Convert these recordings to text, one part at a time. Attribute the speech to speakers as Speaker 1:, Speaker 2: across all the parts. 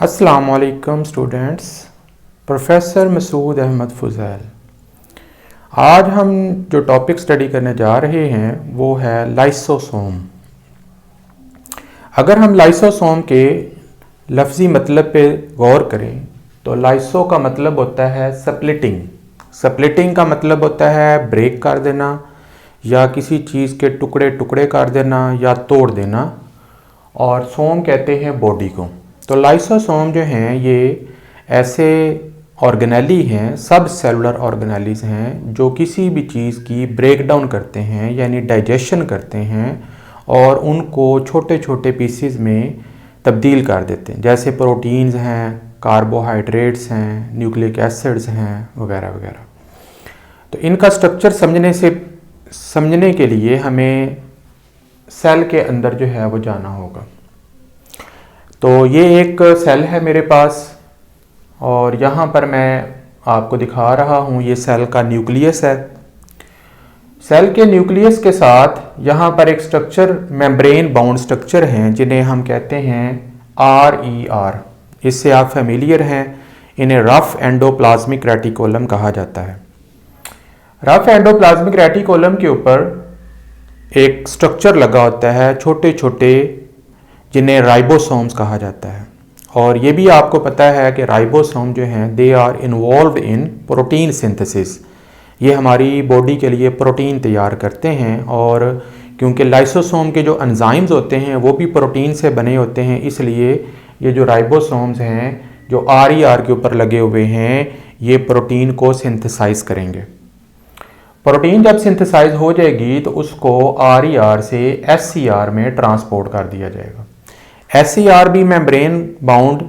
Speaker 1: अस्सलामुअलैकुम students, professor Masood Ahmad Fuzail. आज हम जो टॉपिक स्टडी करने जा रहे हैं वो है लाइसोसोम। अगर हम लाइसोसोम के लफ्ज़ी मतलब पे गौर करें तो लाइसो का मतलब होता है स्प्लिटिंग। स्प्लिटिंग का मतलब होता है ब्रेक कर देना या किसी चीज़ के टुकड़े टुकड़े कर देना या तोड़ देना, और सोम कहते हैं बॉडी को। तो लाइसोसोम जो हैं ये ऐसे ऑर्गेनेली हैं, सब सेलुलर ऑर्गेनेलीज हैं जो किसी भी चीज़ की ब्रेक डाउन करते हैं यानी डाइजेशन करते हैं और उनको छोटे छोटे पीसीज में तब्दील कर देते हैं, जैसे प्रोटीन्स हैं, कार्बोहाइड्रेट्स हैं, न्यूक्लिक एसिड्स हैं वगैरह वगैरह। तो इनका स्ट्रक्चर समझने के लिए हमें सेल के अंदर जो है वो जाना होगा। तो ये एक सेल है मेरे पास और यहाँ पर मैं आपको दिखा रहा हूँ, ये सेल का न्यूक्लियस है। सेल के न्यूक्लियस के साथ यहाँ पर एक स्ट्रक्चर, मेम्ब्रेन बाउंड स्ट्रक्चर हैं जिन्हें हम कहते हैं RER। इससे आप फेमिलियर हैं, इन्हें रफ एंडोप्लाज्मिक रेटिकुलम कहा जाता है। रफ एंडोप्लाज्मिक रेटिकुलम के ऊपर एक स्ट्रक्चर लगा होता है, छोटे छोटे, जिन्हें राइबोसोम्स कहा जाता है। और ये भी आपको पता है कि राइबोसोम जो हैं they are involved in protein synthesis. ये हमारी बॉडी के लिए प्रोटीन तैयार करते हैं, और क्योंकि लाइसोसोम के जो एंजाइम्स होते हैं वो भी प्रोटीन से बने होते हैं, इसलिए ये जो राइबोसोम्स हैं जो RER के ऊपर लगे हुए हैं ये प्रोटीन को सिंथेसाइज करेंगे। प्रोटीन जब सिंथेसाइज हो जाएगी तो उसको RER से SCR में ट्रांसपोर्ट कर दिया जाएगा। SCR भी मेम्ब्रेन बाउंड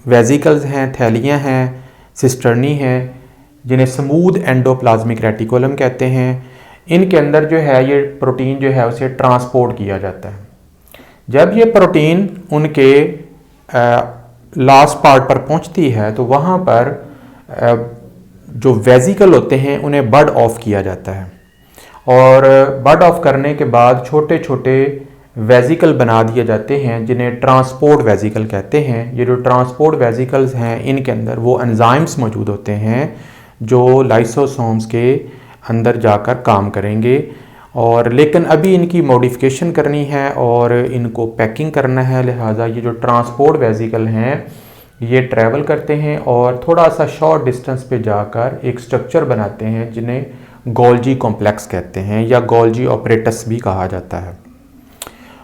Speaker 1: वेजिकल्स हैं, थैलियाँ हैं, सिस्टर्नी हैं, जिन्हें स्मूथ एंडोप्लाज्मिक रेटिकुलम कहते हैं। इनके अंदर जो है ये प्रोटीन जो है उसे ट्रांसपोर्ट किया जाता है। जब ये प्रोटीन उनके लास्ट पार्ट पर पहुंचती है तो वहाँ पर जो वेजिकल होते हैं उन्हें बड ऑफ किया जाता है, और बड ऑफ करने के बाद छोटे छोटे वेजिकल बना दिए जाते हैं जिन्हें ट्रांसपोर्ट वेजिकल कहते हैं। ये जो ट्रांसपोर्ट वेजिकल्स हैं इनके अंदर वो एंजाइम्स मौजूद होते हैं जो लाइसोसोम्स के अंदर जाकर काम करेंगे, और लेकिन अभी इनकी मॉडिफिकेशन करनी है और इनको पैकिंग करना है, लिहाजा ये जो ट्रांसपोर्ट वेजिकल हैं ये ट्रैवल करते हैं और थोड़ा सा शॉर्ट डिस्टेंस पे जाकर एक स्ट्रक्चर बनाते हैं जिन्हें गोल्जी कॉम्प्लेक्स कहते हैं या गोल्जी ऑपरेटस भी कहा जाता है।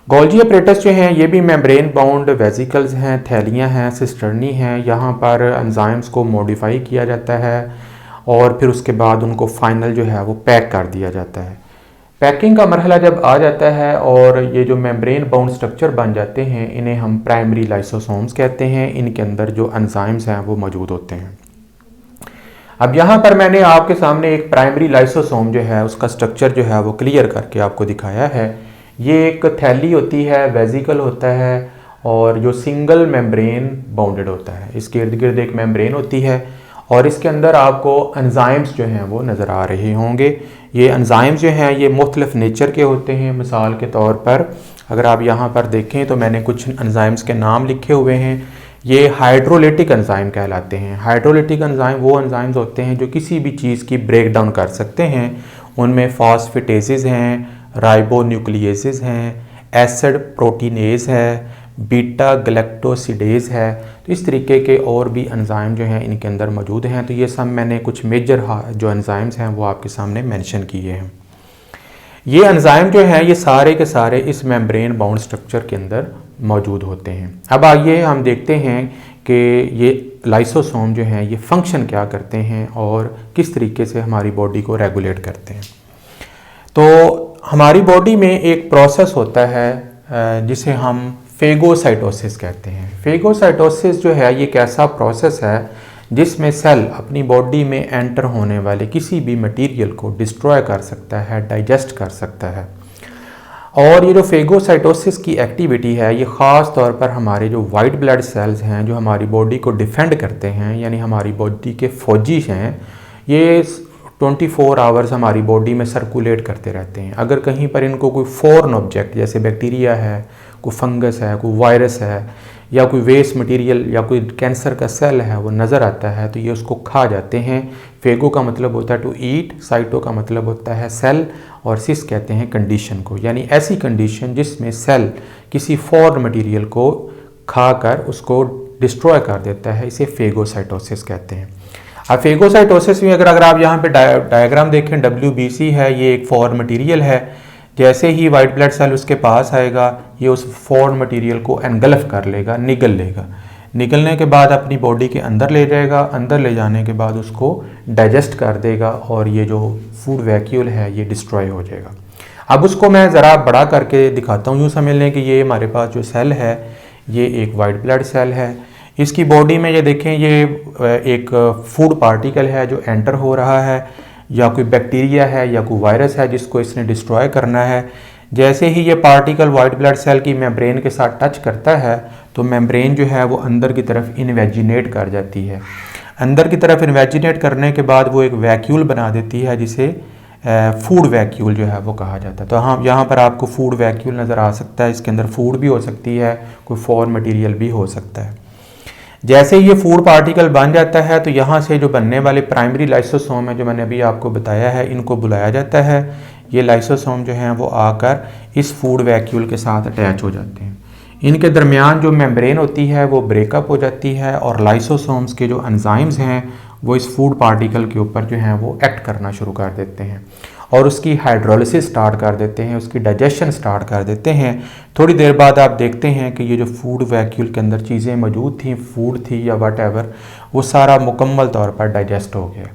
Speaker 1: गोल्जी ऑपरेटस जो हैं ये भी मेम्ब्रेन बाउंड वेजिकल्स हैं, थैलियाँ हैं, सिस्टर्नी हैं। यहाँ पर एंजाइम्स को मॉडिफाई किया जाता है और फिर उसके बाद उनको फाइनल जो है वो पैक कर दिया जाता है। पैकिंग का मरहला जब आ जाता है और ये जो मेम्ब्रेन बाउंड स्ट्रक्चर बन जाते हैं इन्हें हम प्राइमरी लाइसोसोम्स कहते हैं। इनके अंदर जो एंजाइम्स हैं वो मौजूद होते हैं। अब यहाँ पर मैंने आपके सामने एक प्राइमरी लाइसोसोम जो है उसका स्ट्रक्चर जो है वो क्लियर करके आपको दिखाया है। ये एक थैली होती है, वेजिकल होता है और जो सिंगल मेम्ब्रेन बाउंडेड होता है। इसके इर्द गिर्द एक मेम्ब्रेन होती है और इसके अंदर आपको एंजाइम्स जो हैं वो नज़र आ रहे होंगे। ये एंजाइम्स जो हैं ये मुख्तलिफ नेचर के होते हैं। मिसाल के तौर पर अगर आप यहाँ पर देखें तो मैंने कुछ एंजाइम्स के नाम लिखे हुए हैं। ये हाइड्रोलिटिक एंजाइम कहलाते हैं। हाइड्रोलिटिक एंजाइम वो एंजाइम्स होते हैं जो किसी भी चीज़ की ब्रेक डाउन कर सकते हैं। उनमें फॉस्फेटेसेस हैं, राइबोन्यूक्लियेसेस हैं, एसिड प्रोटीनेज है, बीटा गैलेक्टोसिडेज है। तो इस तरीके के और भी एंजाइम जो हैं इनके अंदर मौजूद हैं। तो ये सब मैंने कुछ मेजर जो एंजाइम्स हैं वो आपके सामने मेंशन किए हैं। ये एंजाइम जो हैं ये सारे के सारे इस मेम्ब्रेन बाउंड स्ट्रक्चर के अंदर मौजूद होते हैं। अब आइए हम देखते हैं कि ये लाइसोसोम जो हैं ये फंक्शन क्या करते हैं और किस तरीके से हमारी बॉडी को रेगुलेट करते हैं। तो हमारी बॉडी में एक प्रोसेस होता है जिसे हम फेगोसाइटोसिस कहते हैं। फेगोसाइटोसिस जो है ये एक ऐसा प्रोसेस है जिसमें सेल अपनी बॉडी में एंटर होने वाले किसी भी मटेरियल को डिस्ट्रॉय कर सकता है, डाइजेस्ट कर सकता है। और ये जो फेगोसाइटोसिस की एक्टिविटी है ये ख़ास तौर पर हमारे जो वाइट ब्लड सेल्स हैं जो हमारी बॉडी को डिफेंड करते हैं, यानी हमारी बॉडी के फौजी हैं, ये 24 आवर्स हमारी बॉडी में सर्कुलेट करते रहते हैं। अगर कहीं पर इनको कोई फॉरेन ऑब्जेक्ट जैसे बैक्टीरिया है, कोई फंगस है, कोई वायरस है या कोई वेस्ट मटेरियल या कोई कैंसर का सेल है वो नज़र आता है तो ये उसको खा जाते हैं। फेगो का मतलब होता है टू ईट, साइटो का मतलब होता है सेल, और सिस कहते हैं कंडीशन को, यानी ऐसी कंडीशन जिसमें सेल किसी फॉरेन मटेरियल को खाकर उसको डिस्ट्रॉय कर देता है, इसे फेगोसाइटोसिस कहते हैं। अब फेगोसाइटोसिस में अगर आप यहाँ पे डायग्राम देखें, WBC है, ये एक फॉरेन मटेरियल है। जैसे ही वाइट ब्लड सेल उसके पास आएगा ये उस फॉरेन मटेरियल को एनगल्फ कर लेगा, निगल लेगा। निगलने के बाद अपनी बॉडी के अंदर ले जाएगा, अंदर ले जाने के बाद उसको डाइजेस्ट कर देगा और ये जो फूड वैक्यूल है ये डिस्ट्रॉय हो जाएगा। अब उसको मैं ज़रा बड़ा करके दिखाता हूँ। यूँ समझ लें कि ये हमारे पास जो सेल है ये एक वाइट ब्लड सेल है। इसकी बॉडी में ये देखें, ये एक फूड पार्टिकल है जो एंटर हो रहा है, या कोई बैक्टीरिया है या कोई वायरस है जिसको इसने डिस्ट्रॉय करना है। जैसे ही ये पार्टिकल वाइट ब्लड सेल की मेम्ब्रेन के साथ टच करता है तो मेम्ब्रेन जो है वो अंदर की तरफ इन्वेजिनेट कर जाती है। अंदर की तरफ इन्वेजिनेट करने के बाद वो एक वैक्यूल बना देती है जिसे फूड वैक्यूल जो है वो कहा जाता है। तो हाँ, यहाँ पर आपको फूड वैक्यूल नज़र आ सकता है। इसके अंदर फूड भी हो सकती है, कोई फॉरेन मटेरियल भी हो सकता है। जैसे ये फूड पार्टिकल बन जाता है तो यहाँ से जो बनने वाले प्राइमरी लाइसोसोम है जो मैंने अभी आपको बताया है, इनको बुलाया जाता है। ये लाइसोसोम जो हैं वो आकर इस फूड वैक्यूल के साथ अटैच हो जाते हैं। इनके दरमियान जो मेम्ब्रेन होती है वो ब्रेकअप हो जाती है और लाइसोसोम्स के जो एंजाइम्स हैं वो इस फूड पार्टिकल के ऊपर जो हैं वो एक्ट करना शुरू कर देते हैं और उसकी हाइड्रोलिसिस स्टार्ट कर देते हैं, उसकी डाइजेशन स्टार्ट कर देते हैं। थोड़ी देर बाद आप देखते हैं कि ये जो फूड वैक्यूल के अंदर चीज़ें मौजूद थी, फूड थी या वट एवर, वो सारा मुकम्मल तौर पर डाइजेस्ट हो गया।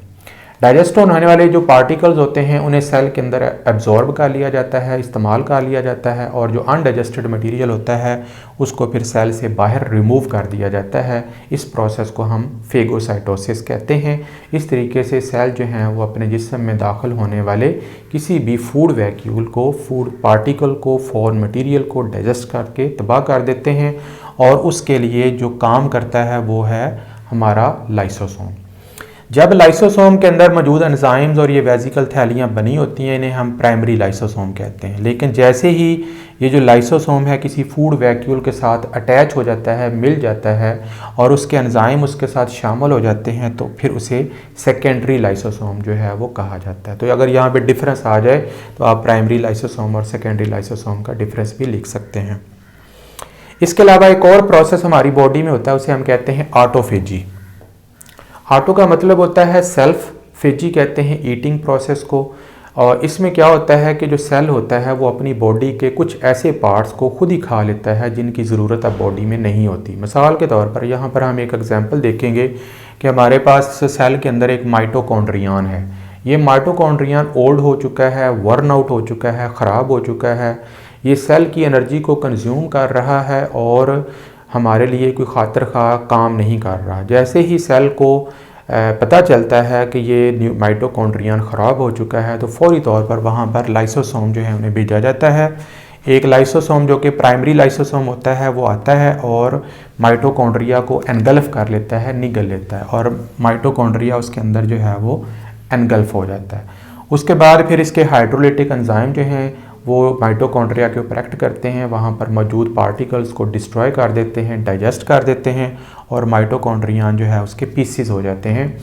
Speaker 1: डाइजेस्ट होने वाले जो पार्टिकल्स होते हैं उन्हें सेल के अंदर एब्जॉर्ब कर लिया जाता है, इस्तेमाल कर लिया जाता है, और जो अनडाइजेस्टेड मटेरियल होता है उसको फिर सेल से बाहर रिमूव कर दिया जाता है। इस प्रोसेस को हम फेगोसाइटोसिस कहते हैं। इस तरीके से सेल जो हैं वो अपने जिस्म में दाखिल होने वाले किसी भी फूड वैक्यूल को, फूड पार्टिकल को, फॉरेन मटेरियल को डाइजेस्ट करके तबाह कर देते हैं और उसके लिए जो काम करता है वो है हमारा लाइसोसोम। जब लाइसोसोम के अंदर मौजूद एंजाइम्स और ये वेजिकल थैलियाँ बनी होती हैं इन्हें हम प्राइमरी लाइसोसोम कहते हैं। लेकिन जैसे ही ये जो लाइसोसोम है किसी फूड वैक्यूल के साथ अटैच हो जाता है, मिल जाता है और उसके एंजाइम उसके साथ शामिल हो जाते हैं तो फिर उसे सेकेंडरी लाइसोसोम जो है वो कहा जाता है। तो अगर यहाँ पे डिफरेंस आ जाए तो आप प्राइमरी लाइसोसोम और सेकेंडरी लाइसोसोम का डिफरेंस भी लिख सकते हैं। इसके अलावा एक और प्रोसेस हमारी बॉडी में होता है, उसे हम कहते हैं ऑटोफेजी। ऑटो का मतलब होता है सेल्फ, फेजी कहते हैं ईटिंग प्रोसेस को। और इसमें क्या होता है कि जो सेल होता है वो अपनी बॉडी के कुछ ऐसे पार्ट्स को खुद ही खा लेता है जिनकी ज़रूरत अब बॉडी में नहीं होती। मिसाल के तौर पर यहाँ पर हम एक एग्जांपल देखेंगे कि हमारे पास सेल के अंदर एक माइटोकॉन्ड्रियन है। ये माइटोकॉन्ड्रियन ओल्ड हो चुका है, वर्न आउट हो चुका है, ख़राब हो चुका है। ये सेल की एनर्जी को कंज्यूम कर रहा है और हमारे लिए कोई खातिर खा काम नहीं कर रहा। जैसे ही सेल को पता चलता है कि ये माइटोकॉन्ड्रियन ख़राब हो चुका है तो फौरी तौर पर वहाँ पर लाइसोसोम जो है उन्हें भेजा जाता है। एक लाइसोसोम जो कि प्राइमरी लाइसोसोम होता है वो आता है और माइटोकॉन्ड्रिया को एनगल्फ कर लेता है, निगल लेता है और माइटोकॉन्ड्रिया उसके अंदर जो है वो एनगल्फ हो जाता है। उसके बाद फिर इसके हाइड्रोलिटिक एंजाइम जो हैं वो माइटोकॉन्ड्रिया के ऊपर एक्ट करते हैं, वहाँ पर मौजूद पार्टिकल्स को डिस्ट्रॉय कर देते हैं, डाइजेस्ट कर देते हैं और माइटोकॉन्ड्रियन जो है उसके पीसेस हो जाते हैं।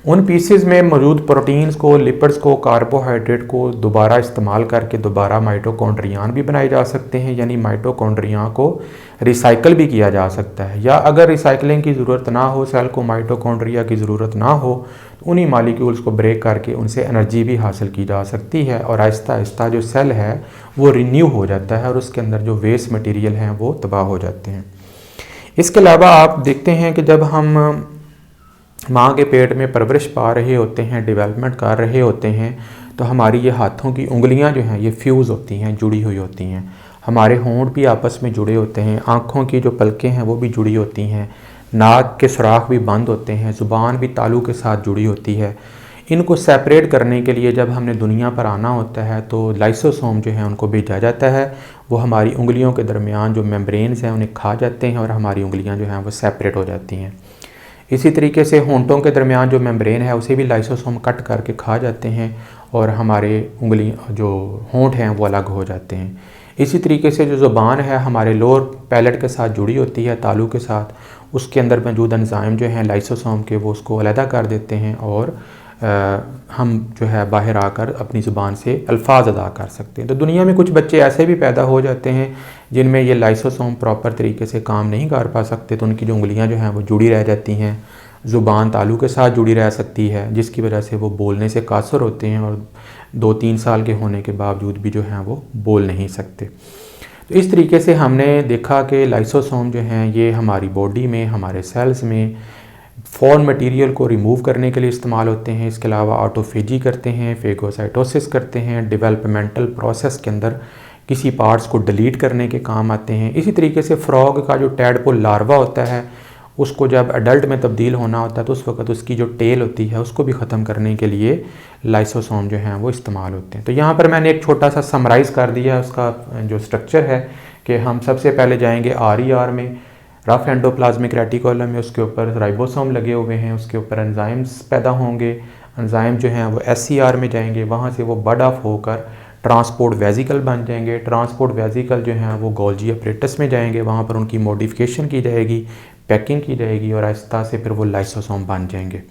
Speaker 1: उन पीसेस में मौजूद प्रोटीन्स को, लिपिड्स को, कार्बोहाइड्रेट को दोबारा इस्तेमाल करके दोबारा माइटोकॉन्ड्रियन भी बनाए जा सकते हैं, यानी माइटोकॉन्ड्रिया को रिसाइकल भी किया जा सकता है। या अगर रिसाइकलिंग की ज़रूरत ना हो, सेल को माइटोकॉन्ड्रिया की ज़रूरत ना हो, तो उन्हीं मालिक्यूल्स को ब्रेक करके उनसे एनर्जी भी हासिल की जा सकती है और आहिस्ता आहिस्ता जो सेल है वो रिन्यू हो जाता है और उसके अंदर जो वेस्ट मटीरियल हैं वो तबाह हो जाते हैं। इसके अलावा आप देखते हैं कि जब हम माँ के पेट में परवरिश पा रहे होते हैं, डेवलपमेंट कर रहे होते हैं, तो हमारी ये हाथों की उंगलियां जो हैं ये फ्यूज़ होती हैं, जुड़ी हुई होती हैं। हमारे होंठ भी आपस में जुड़े होते हैं, आँखों की जो पलकें हैं वो भी जुड़ी होती हैं, नाक के सुराख भी बंद होते हैं, ज़ुबान भी तालू के साथ जुड़ी होती है। इनको सेपरेट करने के लिए जब हमने दुनिया पर आना होता है तो लाइसोसोम जो है उनको भेजा जाता है। वो हमारी उंगलियों के दरमियान जो मेम्ब्रेन्स हैं उन्हें खा जाते हैं और हमारी उंगलियां जो हैं वो सेपरेट हो जाती हैं। इसी तरीके से होंठों के दरमियान जो मेम्ब्रेन है उसे भी लाइसोसोम कट करके खा जाते हैं और हमारे उंगली जो होंठ हैं वो अलग हो जाते हैं। इसी तरीके से जो ज़ुबान है हमारे लोअर पैलेट के साथ जुड़ी होती है, तालू के साथ, उसके अंदर मौजूद एंजाइम जो हैं लाइसोसोम के, वो उसको अलहदा कर देते हैं और हम जो है बाहर आकर अपनी ज़ुबान से अल्फाज अदा कर सकते हैं। तो दुनिया में कुछ बच्चे ऐसे भी पैदा हो जाते हैं जिनमें ये लाइसोसोम प्रॉपर तरीके से काम नहीं कर पा सकते, तो उनकी जो उंगलियां जो हैं वो जुड़ी रह जाती हैं, ज़ुबान तालू के साथ जुड़ी रह सकती है, जिसकी वजह से वो बोलने से कासर होते हैं और 2-3 साल के होने के बावजूद भी जो हैं वो बोल नहीं सकते। तो इस तरीके से हमने देखा कि लाइसोसोम जो हैं ये हमारी बॉडी में, हमारे सेल्स में फॉरेन मटेरियल को रिमूव करने के लिए इस्तेमाल होते हैं। इसके अलावा ऑटोफेजी करते हैं, फेगोसाइटोसिस करते हैं, डेवलपमेंटल प्रोसेस के अंदर किसी पार्ट्स को डिलीट करने के काम आते हैं। इसी तरीके से फ्रॉग का जो टैडपोल लार्वा होता है, उसको जब अडल्ट में तब्दील होना होता है तो उस वक्त उसकी जो टेल होती है उसको भी ख़त्म करने के लिए लाइसोसोम जो हैं वो इस्तेमाल होते हैं। तो यहाँ पर मैंने एक छोटा सा समराइज़ कर दिया उसका जो स्ट्रक्चर है कि हम सबसे पहले जाएंगे RER में, रफ एंडोप्लाज्मिक रेटिकुलम में, उसके ऊपर राइबोसोम लगे हुए हैं, उसके ऊपर एंजाइम्स पैदा होंगे। एंजाइम जो हैं वो SCR में जाएंगे, वहाँ से वो बड ऑफ होकर ट्रांसपोर्ट वेजिकल बन जाएंगे। ट्रांसपोर्ट वेजिकल जो हैं वो गोल्जी अपरेटस में जाएंगे, वहाँ पर उनकी मॉडिफिकेशन की जाएगी, पैकिंग की जाएगी और आहिस्ता से फिर वो लाइसोसोम बन जाएंगे।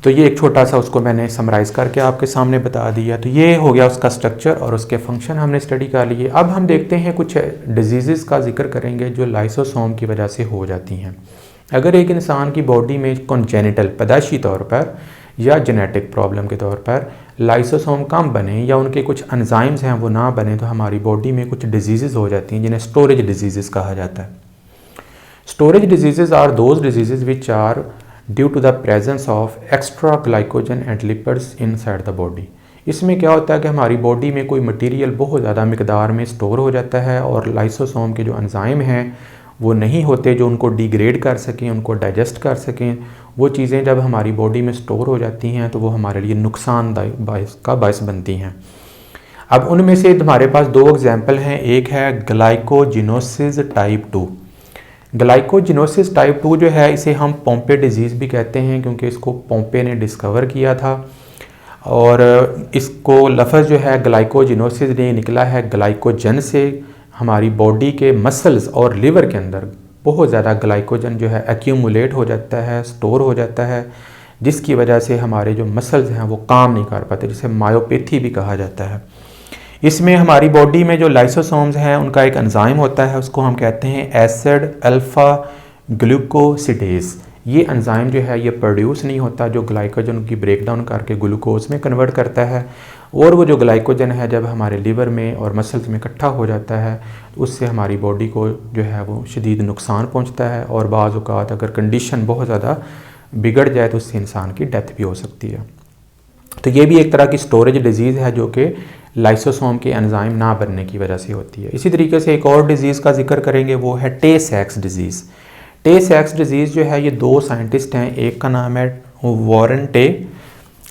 Speaker 1: तो ये एक छोटा सा उसको मैंने समराइज़ करके आपके सामने बता दिया। तो ये हो गया उसका स्ट्रक्चर और उसके फंक्शन हमने स्टडी कर लिए। अब हम देखते हैं कुछ डिजीज़ का जिक्र करेंगे जो लाइसोसोम की वजह से हो जाती हैं। अगर एक इंसान की बॉडी में कॉन्जेनिटल पैदाइशी तौर पर या जेनेटिक प्रॉब्लम के तौर पर लाइसोसोम कम बने या उनके कुछ एंजाइम्स हैं वो ना बने, तो हमारी बॉडी में कुछ डिजीज़ हो जाती हैं जिन्हें स्टोरेज डिजीज़ कहा जाता है। Storage disease are those disease which are due to the presence of extra glycogen and lipids inside the body. इसमें क्या होता है कि हमारी बॉडी में कोई मटेरियल बहुत ज़्यादा मिकदार में स्टोर हो जाता है और लाइसोसोम के जो एंजाइम हैं वो नहीं होते जो उनको डिग्रेड कर सकें, उनको डाइजेस्ट कर सकें। वो चीज़ें जब हमारी बॉडी में स्टोर हो जाती हैं तो वो हमारे लिए नुकसानदायक बायस बनती हैं। अब उनमें से हमारे पास 2 एग्जाम्पल हैं। एक है ग्लाइकोजिनोसिस टाइप 2। ग्लाइकोजिनोसिस टाइप 2 जो है इसे हम पोम्पे डिजीज़ भी कहते हैं क्योंकि इसको पोम्पे ने डिस्कवर किया था और इसको लफ्ज़ जो है ग्लाइकोजिनोसिस ने निकला है ग्लाइकोजन से। हमारी बॉडी के मसल्स और लिवर के अंदर बहुत ज़्यादा ग्लाइकोजन जो है एक्यूमुलेट हो जाता है, स्टोर हो जाता है, जिसकी वजह से हमारे जो मसल्स हैं वो काम नहीं कर पाते, जिसे मायोपैथी भी कहा जाता है। इसमें हमारी बॉडी में जो लाइसोसोम्स हैं उनका एक एंजाइम होता है, उसको हम कहते हैं एसिड अल्फ़ा ग्लूकोसिडेज। ये एंजाइम जो है ये प्रोड्यूस नहीं होता, जो ग्लाइकोजन की ब्रेकडाउन करके ग्लूकोज में कन्वर्ट करता है। और वो जो ग्लाइकोजन है जब हमारे लिवर में और मसल्स में इकट्ठा हो जाता है तो उससे हमारी बॉडी को जो है वो शदीद नुकसान पहुंचता है और बाज़ औक़ात अगर कंडीशन बहुत ज़्यादा बिगड़ जाए तो उससे इंसान की डेथ भी हो सकती है। तो ये भी एक तरह की स्टोरेज डिजीज़ है जो कि लाइसोसोम के एंजाइम ना बनने की वजह से होती है। इसी तरीके से एक और डिज़ीज़ का जिक्र करेंगे, वो है टे-सैक्स डिज़ीज़। टे-सैक्स डिज़ीज़ जो है ये 2 साइंटिस्ट हैं, एक का नाम है वॉरेन टे।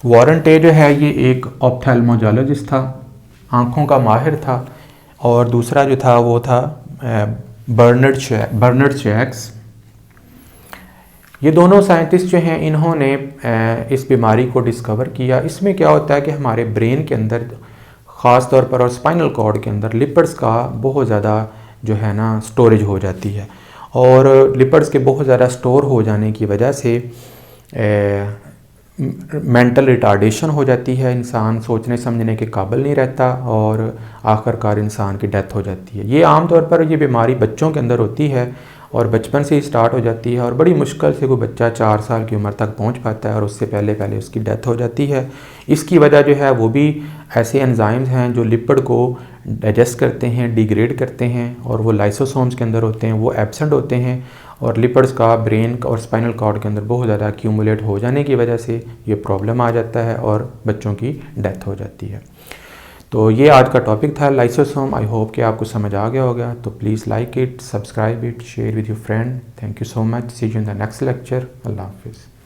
Speaker 1: वॉरेन टे जो है ये एक ऑप्थेल्मोलॉजिस्ट था, आँखों का माहिर था, और दूसरा जो था वो था बर्नर्ड शैक्स। ये दोनों साइंटिस्ट जो हैं इन्होंने इस बीमारी को डिस्कवर किया। इसमें क्या होता है कि हमारे ब्रेन के अंदर ख़ास तौर पर और स्पाइनल कॉर्ड के अंदर लिपिड्स का बहुत ज़्यादा जो है ना स्टोरेज हो जाती है और लिपिड्स के बहुत ज़्यादा स्टोर हो जाने की वजह से मेंटल रिटार्डेशन हो जाती है, इंसान सोचने समझने के काबिल नहीं रहता और आखिरकार इंसान की डेथ हो जाती है। ये आमतौर पर ये बीमारी बच्चों के अंदर होती है और बचपन से ही स्टार्ट हो जाती है और बड़ी मुश्किल से कोई बच्चा 4 साल की उम्र तक पहुंच पाता है और उससे पहले उसकी डेथ हो जाती है। इसकी वजह जो है वो भी ऐसे एंजाइम्स हैं जो लिपिड को डाइजेस्ट करते हैं, डिग्रेड करते हैं और वो लाइसोसोम्स के अंदर होते हैं, वो एब्सेंट होते हैं और लिपिड्स का ब्रेन और स्पाइनल कॉर्ड के अंदर बहुत ज़्यादा एक्यूमुलेट हो जाने की वजह से ये प्रॉब्लम आ जाता है और बच्चों की डेथ हो जाती है। तो ये आज का टॉपिक था लाइसोसोम। आई होप कि आपको समझ आ गया होगा। तो please like it, subscribe it, share with your friend. Thank you so much. See you in the next lecture. अल्लाह हाफिज़।